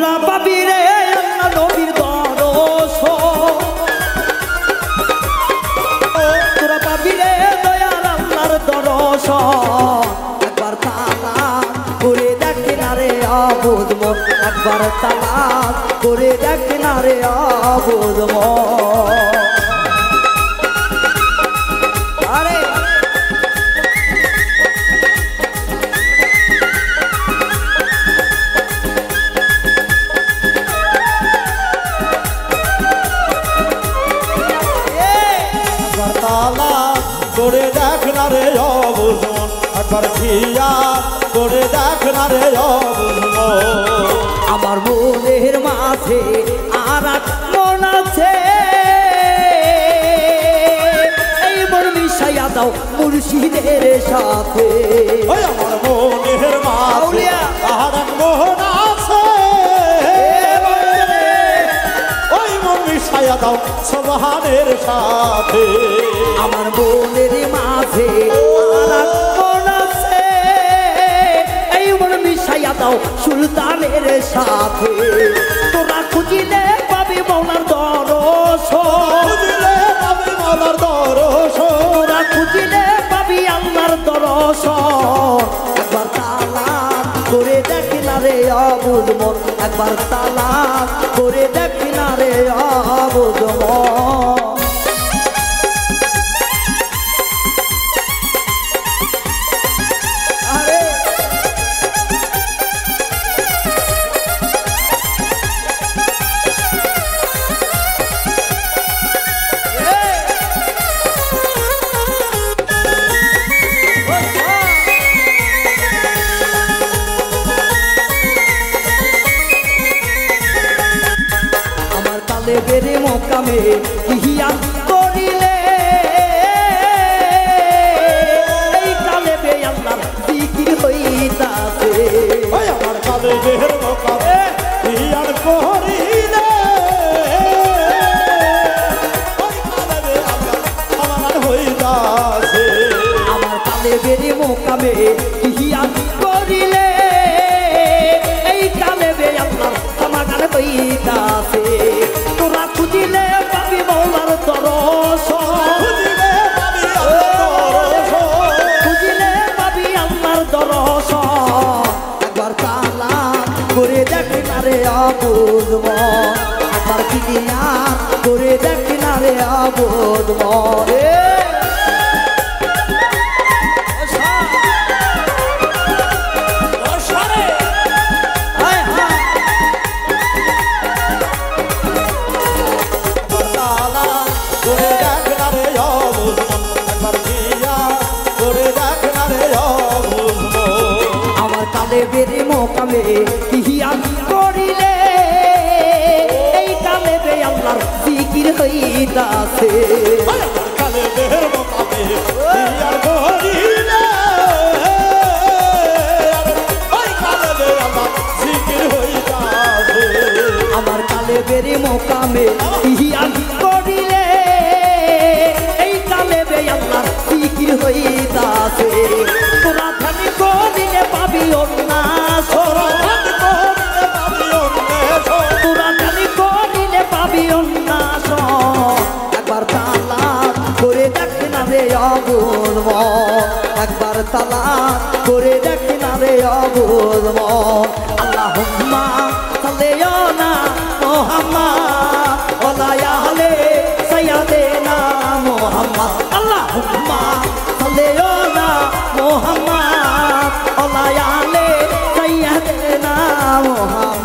তোরা পাবি রে আল্লাহ নবীর দরশন তোরা পাবি রে দয়াল আল্লাহর দরশন একবার তালাক করে দেখ না রে আবুদ মন একবার তালাক করে দেখ না রে আবুদ মন আরে করে দেখ না রে আবুদ মন একবার খিয়া করে দেখ না রে আবুদ মন আমার মনের মাঝে আর এক মন আছে এই মন মিশাইয়া দাও মুর্শিদের সাথে ওই আমার মনের মাঝে আর এক মন আছে ওই মন মিশাইয়া দাও সুবহানের সাথে আমার মনের মাঝে আর এক মন আছে এই মন মিশাইয়া দাও সুলতানের সাথে তোরা খুঁজিলে পাবি মৌলার দরশন তোরা খুঁজিলে পাবি আল্লাহর দরশন একবার তালাক করে দেখ না রে আবুদ মন একবার তালাক করে দেখ না রে আবুদ মন বেরে মোকামে হিয়া করিলে এই কালে বে আল্লাহর জিকির হইতাছে ওই আমার কালে বের মোকামে হিয়া করিলে ওই কালে বে আল্লাহর সমাগান হইতাছে আমার কালে বেরে মোকামে হিয়া করিলে এই কালে বে আল্লাহর সমাগান হইতাছে তোরা খুঁজিলে পাবি মৌলার দরশন খুঁজিলে পাবি আল্লাহর দরশন একবার তালাক করে দেখ না রে আবুদ মন একবার কিনিয়ার করে দেখ না রে আবুদ মন বেরে মোকামে হিয়া করিলে এই কালে বে আল্লাহর জিকির হইতাছে কালে বের মোকামে হিয়া করিলে ওই কালে বে আল্লাহর জিকির হইতাছে আমার কালে বেরে মোকামে হিয়া করিলে এই কালে বে আল্লাহর জিকির হইতাছে তোরা ধানি করিলে পাবি অন্না তোরা ধানি করিলে পাবি অন্না একবার তালাক করে দেখ না রে আবুদ মন একবার তালাক করে দেখ না রে আবুদ মন আল্লাহুম্মা সাল্লি আলা মুহাম্মাদ ওয়া আলি সাইয়্যিদিনা মুহাম্মাদ আল্লাহুম্মা সাল্লি আলা মুহাম্মাদ ওয়া আলি সাইয়্যিদিনা মুহাম্মাদ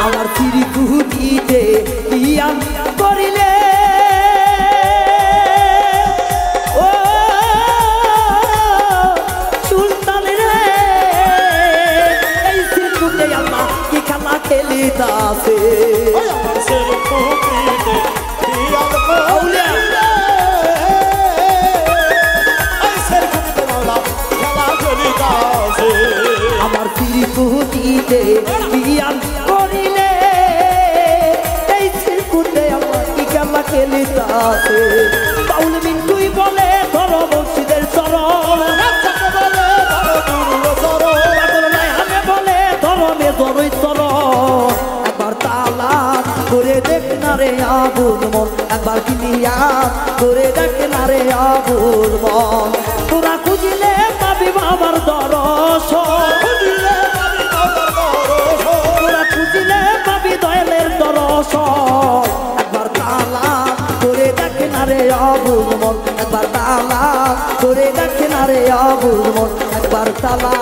আমার চিরি কুহুদিতে ইয়া করিলে ও সুলতান রে এই সিরকুতে আল্লাহ কি খেলা খেলিতাছে আমার সিরকুতে ইয়া করিলে এই সিরকুতে মাওলা খেলা খেলিতাছে আমার সিরকুতে ইয়া করিলে এই সিরকুতে আল্লাহ কি খেলা খেলিতাছে বাউল মিন অবুঝ মন একবার কিনিয়া করে দেখ না রে অবুঝ মন তোরা খুঁজিলে পাবি বাবার দর্শন তোরা খুঁজিলে পাবি দয়ালের দর্শন একবার তালা করে দেখ না রে অবুঝ মন একবার তালা করে দেখ না রে অবুঝ মন একবার তালা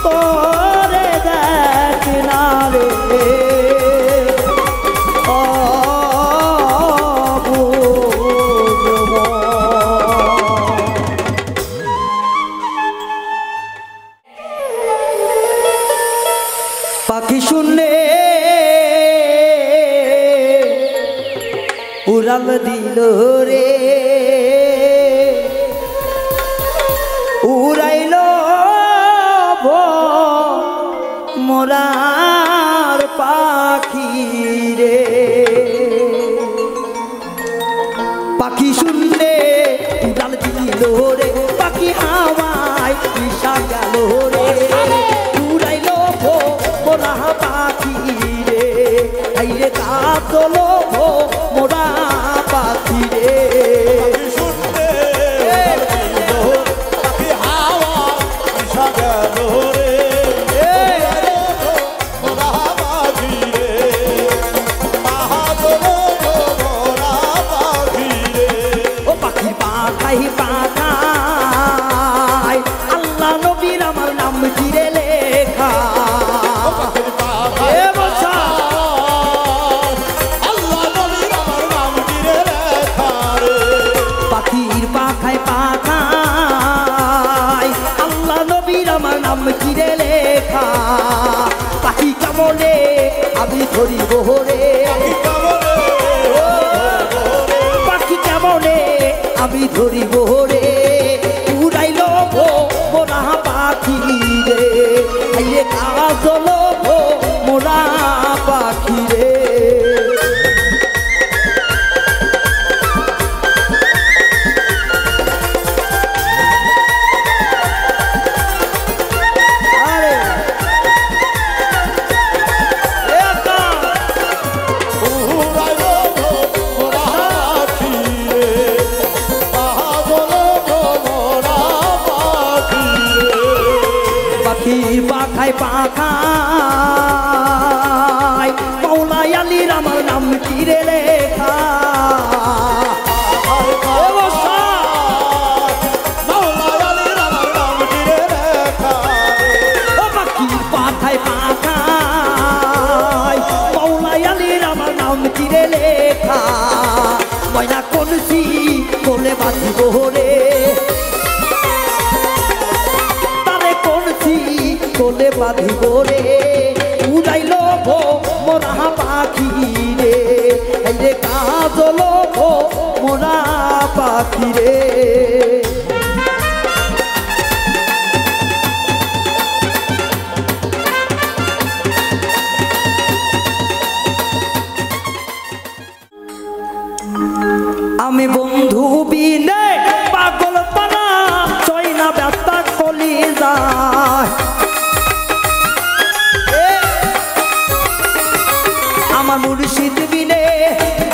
করে দেখ না রে পাখি শুনলে উড়াল দিল রে উড়াইল মোরার পাখি রে পাখি শুনলে উড়াল দিল রে পাখি হাওয়ায় পিসা গেল রে উড়াইল মোরা পাখি রে আইরে কাতল মোরা পাখি রে পাখি কামড়ে আমি ধরিব রে পাখি কামড়ে আমি ধরিব রে উড়াইল মোরা পাখি রে আইরে কাজল মোরা পাখি রে পাখায় পাখায় মৌলাই আলীর আমার নাম কি রে লেখা পাখায় পাখায় মৌলাই আলীর আমার নাম কি রে লেখা ময়না কলসি কোলে বাঁধিব রে কোলে বাঁধিব রে উড়াইল মোরা পাখি রে রে কাজল মোরা পাখি রে আমি বন্ধু বিনে পাগল পানা চয়না ব্যস্তা কলি যায় আমার মুর্শিদ বিনে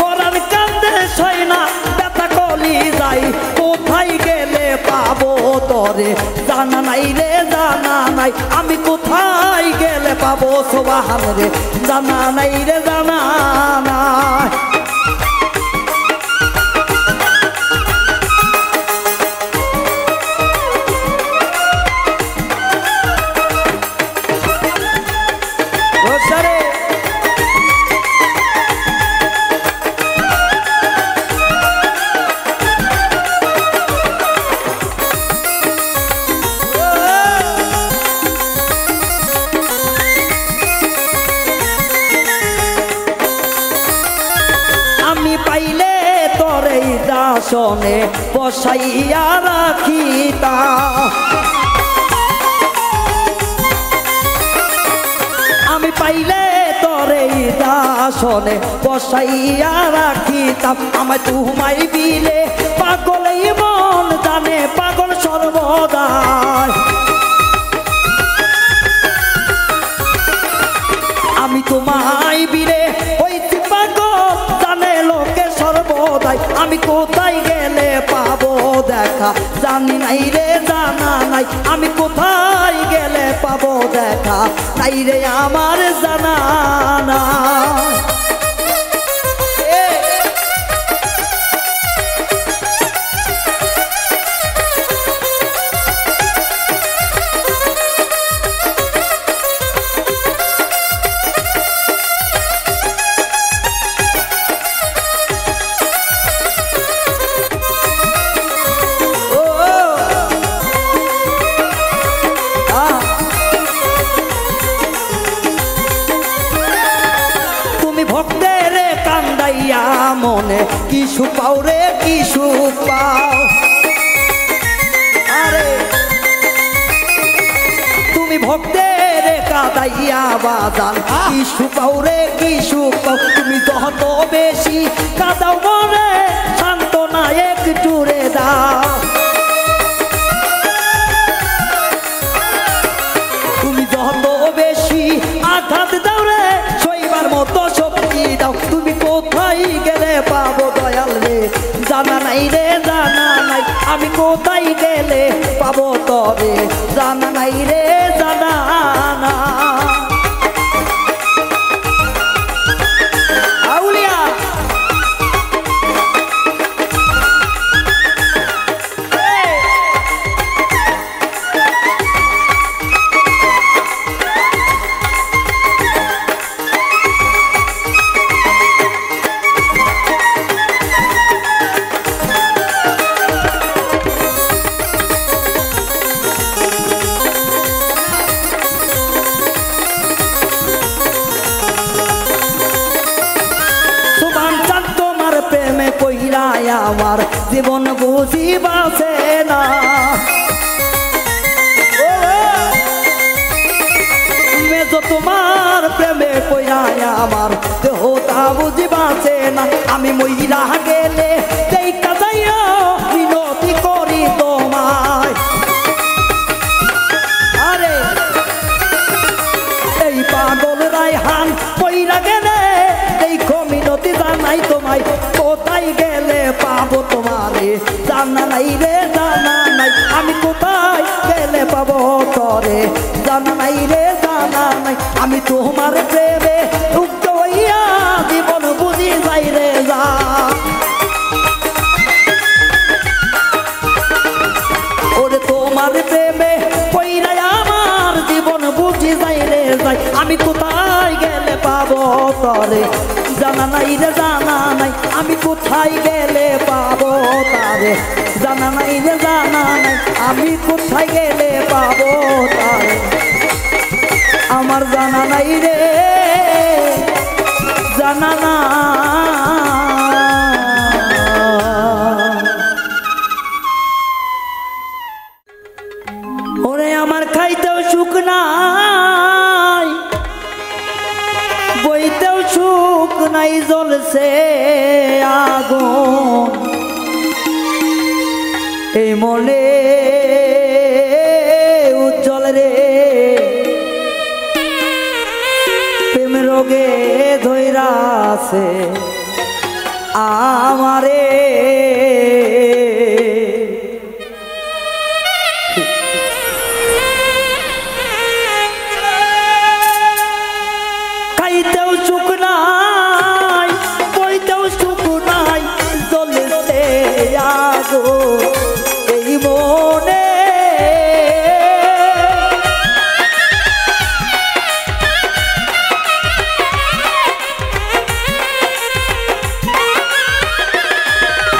করার কান্দে সয়না ব্যথা কলি যাই কোথায় গেলে পাবো তরে জানা নাই রে জানা নাই আমি কোথায় গেলে পাবো সোবাহান রে জানা নাই রে জানা নাই আসনে বসাইয়া রাখিতা আমি পাইলে তরে দাসনে বসাইয়া রাখিতাম আমায় তুমাই বিলে পাগলেই মন জানে পাগল সর্বদাই আমি তো তোমায় বিরে হইছি পাগল জানে লোকে সর্বদাই আমি কোথায় গেলে পাবো দেখা জানি নাই রে জানা নাই আমি কোথায় গেলে পাবো দেখা নাই রে আমার জানা নাই মনে কি সুপাও রে কি সুপাও আরে তুমি ভক্তের কাদাইয়া বাজান কি সুপাও রে কি সুপাও তুমি যত বেশি কাদাও মনে শান্ত না একটু রে দাও তুমি যত বেশি আঘাত দাও রে সইবার মতো শক্তি দাও তুমি কোথায় গেলে পাবো দয়াল রে জানা নাই রে জানা নাই আমি কোথায় গেলে পাবো তবে জানা নাই রে জানা না আউলিয়া আমার জীবন বুঝি বাসে না তোমার প্রেমে পইরায় আমার দেহটা বুঝি বাসে না আমি মইরা গেলে দেখা যাইয়া বিনতি করি তোমায় আরে এই পাগল রায়হান পইরা গেলে দেখো মিনতি জানাই তোমায় কোথায় গেলে পাবো তোমারে জানা নাই রে জানা নাই আমি কোথায় গেলে পাবো তরে জানা নাই রে জানা নাই আমি তোমার প্রেমে উক্ত হইয়া জীবন বুঝি যাই রে যা ওরে তোমার প্রেমে পইরা আমার জীবন বুঝি যাই রে যাই আমি কোথায় গেলে পাবো তরে জানা নাই রে জানা নাই আমি কোথায় গেলে পাবো তারে জানা নাই রে জানা নাই আমি কোথায় গেলে পাবো তারে আমার জানা নাই রে জানা না ওরে আমার খাইতেও সুখ নাই বইতেও সুখ নাই জ্বলছে আগুন এই মনে উজ্জ্বল রে প্রেম রোগে ধইরা আছে আমারে খাইতেও সুখ নাই বইতেও সুখ নাই জ্বলছে আগুন এই মনে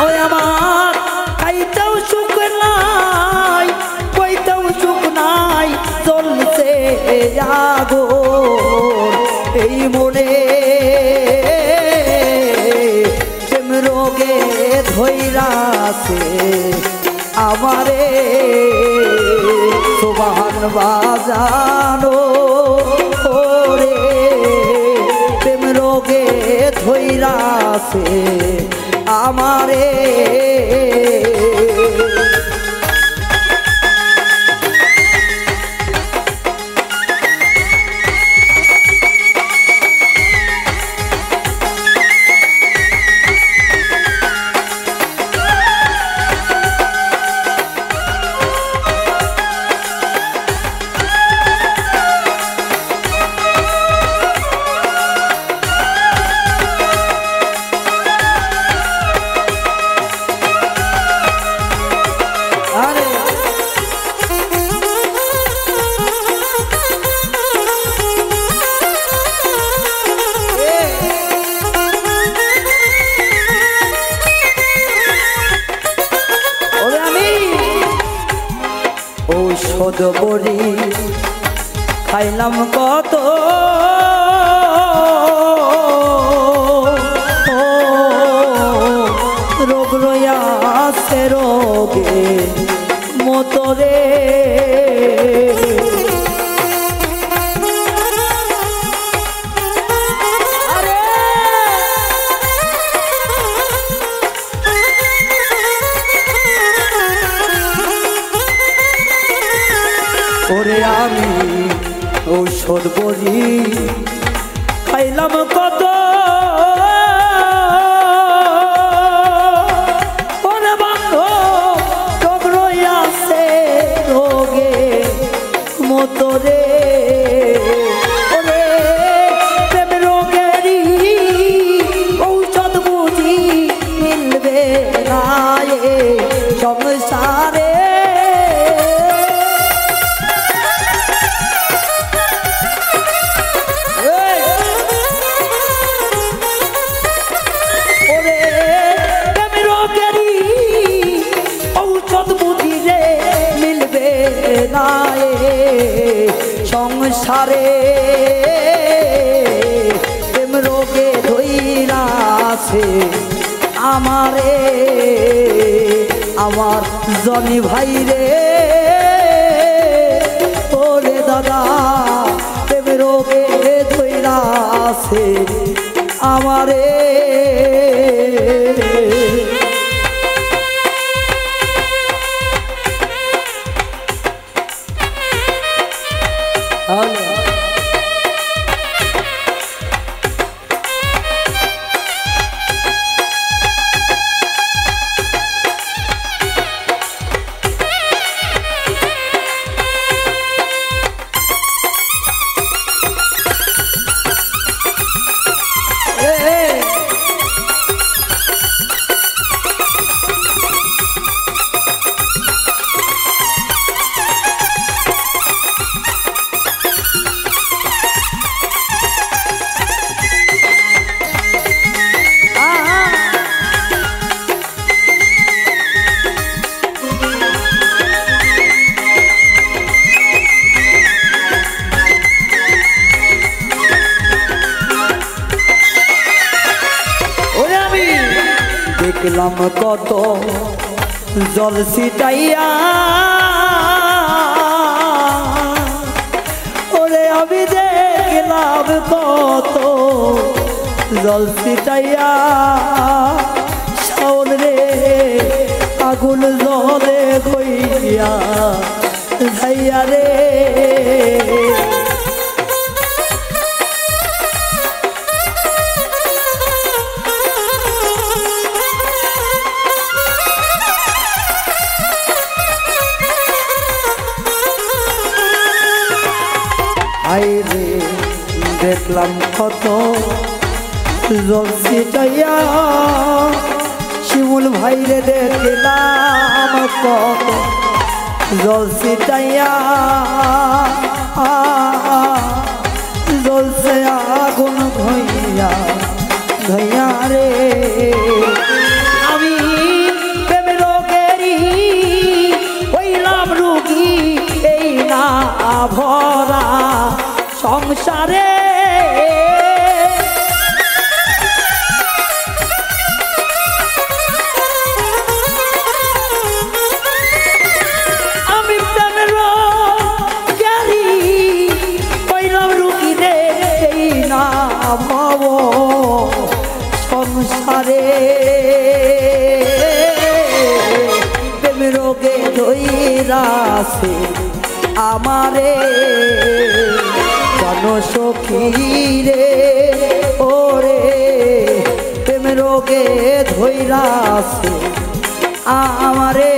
ওই আমার খাইতেও সুখ নাই বইতেও সুখ নাই জ্বলছে আগুন এই মনে প্রেম রোগে ধইরাছে আমারে সুবহান বাজানো রে প্রেম রোগে ধইরাছে আমারে ঔষধ বড়ি খাইলাম কত রোগ রয়াছে রোগে মতরে ওরে আমি ঔষধ বড়ি খাইলাম কত ওরে বান্ধব রোগ রয়াছে রোগে মতরে ওরে প্রেম রোগেরই ঔষধ বুঝি মিলবে না এ সংসারে সংসারে প্রেম রোগে ধইরাছে আমারে আমার জনি ভাই রে ওরে দাদা প্রেম রোগে ধইরাছে আমারে দেখলাম কত জল ছিটাইয়া ওরে আমি দেখলাম কত জল ছিটাইয়া শাওন রে আগুন জলে গইয়া যাইয়া রে আইরে দেখলাম কত জল ছিটাইয়া শিমুল ভাইরে দেখলাম কত জল ছিটাইয়া জলছে আগুন ধইয়া ধইয়া রে আমি প্রেম রোগেরই হইলাম রোগী এই না ভরা সংসারে আমি প্রেমের রোগী হইলাম রোগী রে এই না ভব সংসারে প্রেম রোগে ধইরাছে আমারে জনসখী রে ওরে প্রেম রোগে ধইরাছে আমারে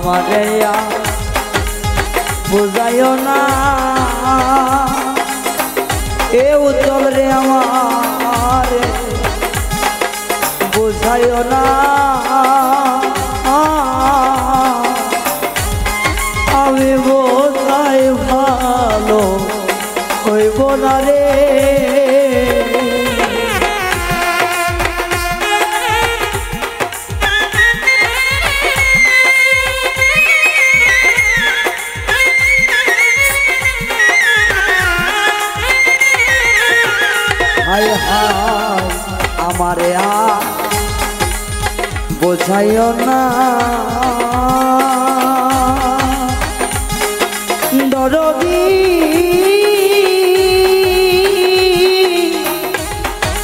আমারে বুঝাইও না এ উজ্জ্বল রে আমার বুঝাইও না আমি বোঝাই ভালো হইব না রে হায় হায় আমারে বোঝাইও না দরদি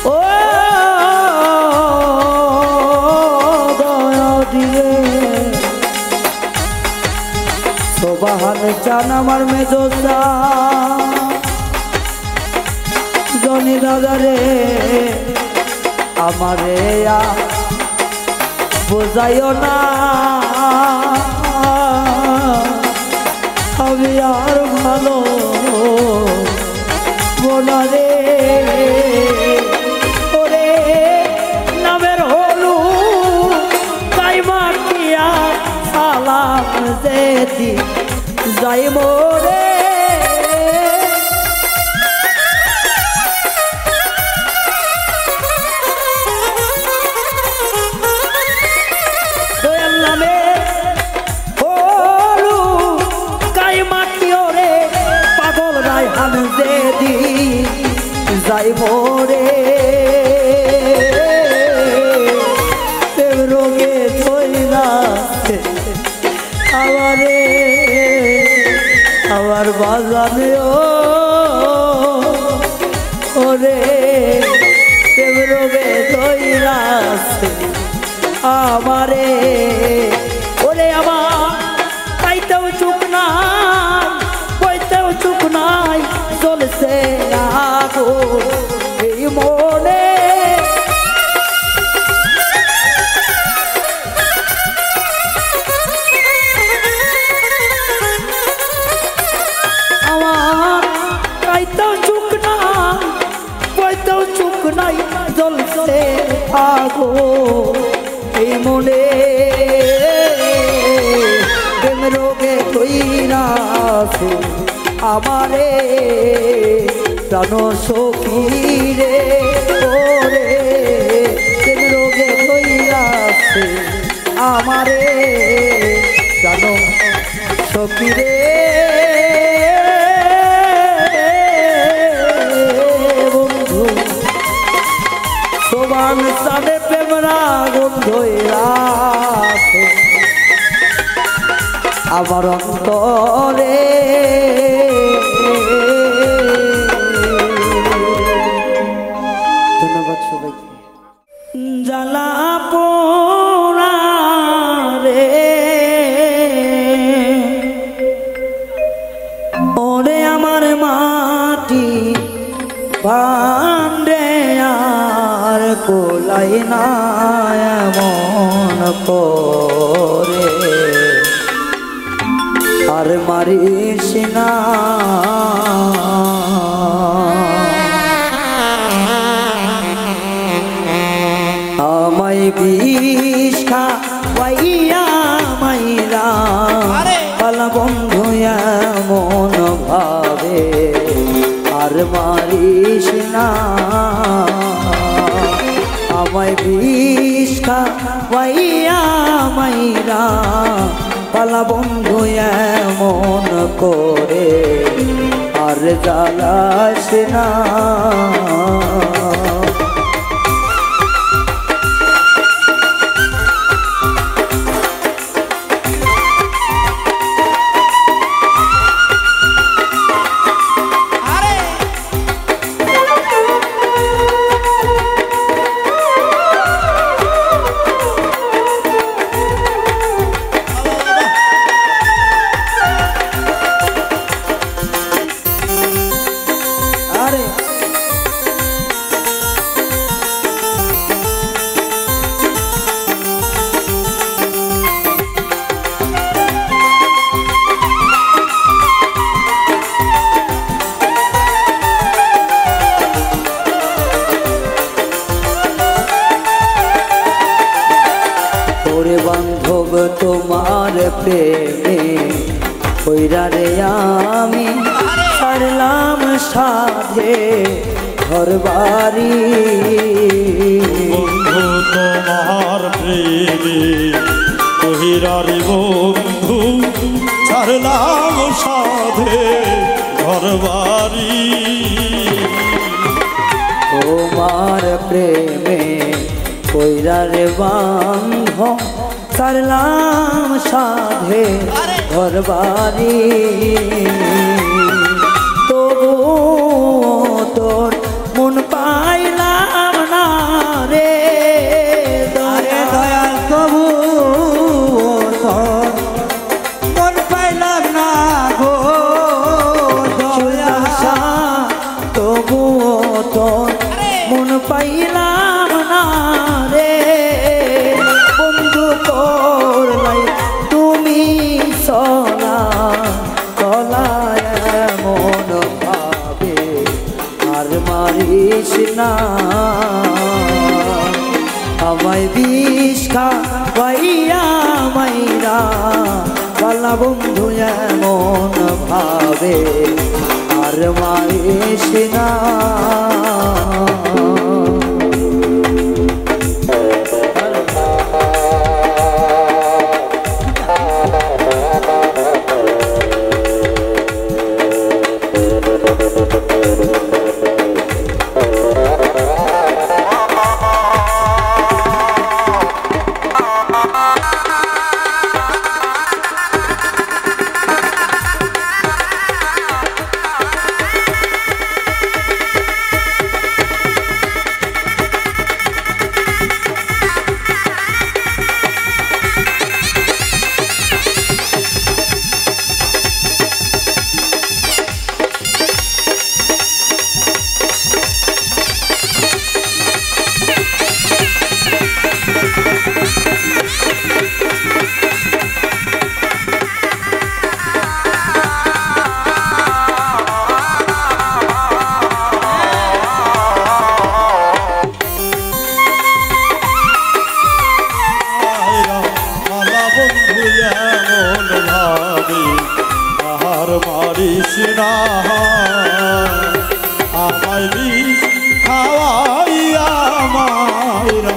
ও দরদি রে সোবাহান চান আমার মেজোসা জনি দাদা রে আমারে বোঝাইও না আমি আর ভালো বোনা রে ওরে নামের হলু তাই মাটিয়া সালাম যেতি যাই মোরে যাই মোরে রোগে ধইলা আমারে আমার বাজানে ওরে রোগে ধইলা আমারে ওরে আমার পাইতেও চুপ না বইতেও চুপ নাই চলছে আগুন এই মনে আমার পাইতেও চুপ নাই বইতেও চুপ নাই চলছে আগুন এই মনে প্রেম রোগে ধইরা আমারে প্রাণ সখী রে ওরে প্রেম রোগে ধইরাছে আমারে প্রাণ সখী রে বন্ধু সমান সাদে প্রেমরা ধইরাছে আমার অন্তরে ধন্যবাদ সবাইকে জ্বালা পোড়া রে ওরে আমার মাটি ভান্ডে আর কোলাই না এমন করে আর মারিস না আমায় বিষ খাওয়াইয়া মাইরা পালা বন্ধু এমন ভাবে আর মারিস না আমায় বিষ খাওয়াইয়া মাইরা পালা বন্ধু এমন করে আর জ্বালাস না ওরে বান্ধব তোমার প্রেমে কইরা রে আমি ছাড়লাম সাধে ঘর বাড়ি। বন্ধু তোমার প্রেমে কইরা রে বন্ধু ছাড়লাম সাধে ঘর বাড়ি। তোমার প্রেমে কইরা রে বান্ধব ছাড়লাম সাধে ঘর বাড়ি। তবু তোর মন পাইলাম না রে দয়াল, তবু তোর মন পাইলাম না গো দয়াল, তবু তোর মন পাইলাম না রে বন্ধু। তোর লাই তুমি চলা চলায় মন ভাবে আর মারিস না আমায় বিষ খাওয়াইয়া মাইরা পালা বন্ধু এমন ভাবে আর মারিস না। আর মারিস না আমায় বিষ খাওয়াইয়া মাইরা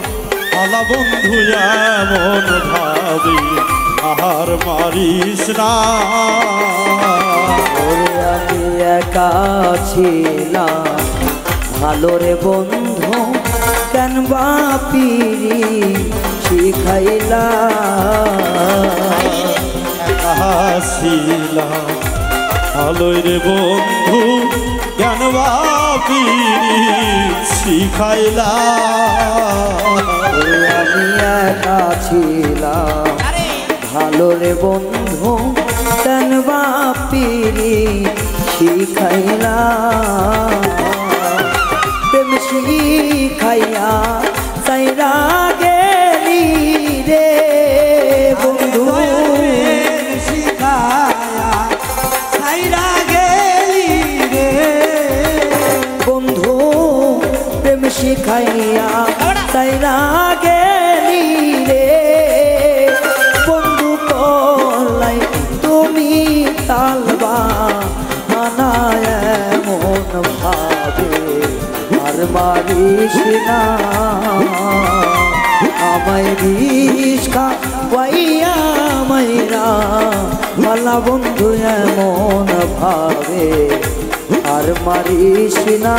আলা বন্ধু এমন ভাবি আর মারিস না। আমি একা ছিলাম ভালো রে বন্ধু কেন বাপিরি শিখাইলা হাসিলাম ভালোই রে বন্ধু জ্ঞান বাপিরি শিখাইলা। আমি একা ছিলাম ভালো রে বন্ধু কেন বাপিরি শিখাইলা প্রেম শিখাইয়া সাইরা গেলি রে বন্ধু শিখাইয়া সাইরা গেলি রে বন্ধু প্রেম শিখাইয়া সাইরা গেলি রে বন্ধু কলাই তুমি তালবা মানায় মন ভাবে আর মারিস না আমায় বিষ খাওয়াইয়া মাইরা পালা বন্ধু এমন ভাবে আর মারিস না।